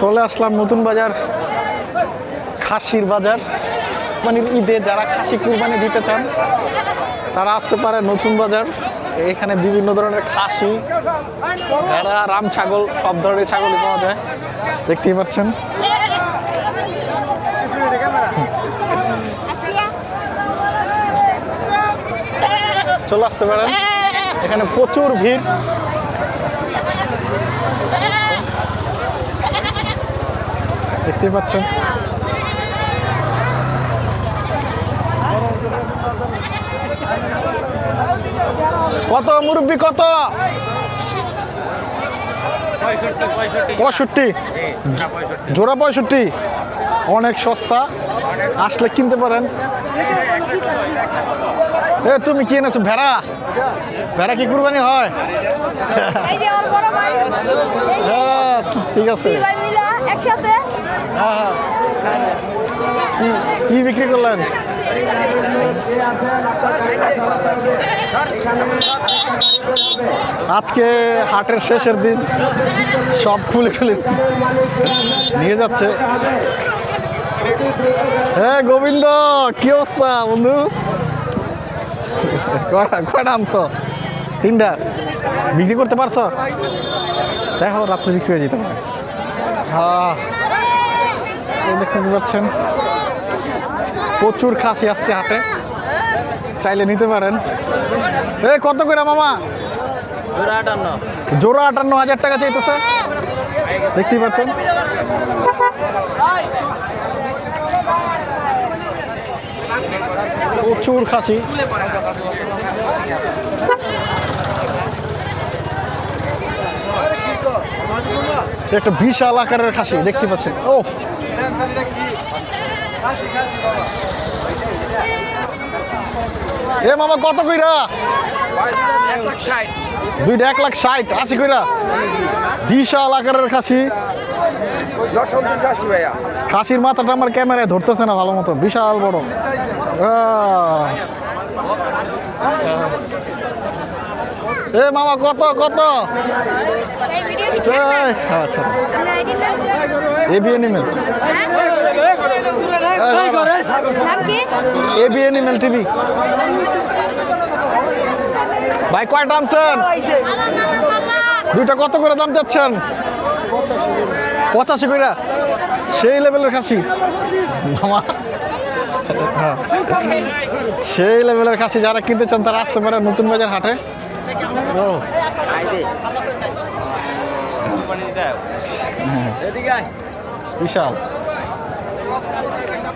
চলে আসলাম নতুন বাজার খাসির বাজার। মানে ঈদে যারা খাসি কুরবানি দিতে চান তারা আসতে পারে নতুন বাজার। এখানে বিভিন্ন ধরনের খাসি, ভেড়া, রাম ছাগল, সব ধরনের ছাগলই পাওয়া যায়, দেখতেই পাচ্ছেন। চলে আসতে পারেন, এখানে প্রচুর ভিড়। দেখতে পাচ্ছেন কত মুরব্বি, কত? 65 জোড়া 65, অনেক সস্তা, আসলে কিনতে পারেন। এ তুমি কি এনেছো? ভেড়া? ভেড়া কি কুরবানি হয়? হ্যাঁ ঠিক আছে। হ্যাঁ কি বিক্রি করলেন? আজকে হাটের শেষের দিন, সব খুলে খুলে নিয়ে যাচ্ছে। হ্যাঁ গোবিন্দ, কি অবস্থা বন্ধু? কয়টা আনছো? 3টা বিক্রি করতে পারছো? দেখো রাত্রে বিক্রি হয়ে যেতে পারে। হ্যাঁ দেখতে পাচ্ছেন প্রচুর খাসি আজকে হাটে, চাইলে নিতে পারেন। এ কত করে মামা? জোড়া 58,000 টাকা চাইতেছে, দেখতেই পাচ্ছেন। প্রচুর খাসি, একটা বিশাল আকারের খাসি দেখতে পাচ্ছেন। ও এ মামা কত কইরা? 2টা 1,60,000, 80 কইরা। বিশাল আকারের খাসি। খাসির মাথাটা আমার ক্যামেরায় ধরতেছে না ভালো মতো, বিশাল বড়। এ মামা কত কত? আচ্ছা এবিএনিমেল, এবিএনিমেল টিভি। ভাই কয়টা আনছেন? 2টা কত করে দাম চাচ্ছেন? 85 কইরা। সেই লেভেলের খাসি মামা, সেই লেভেলের খাসি। যারা কিনতে চান তারা আসতে পারে নতুন বাজার হাটে। বিশাল।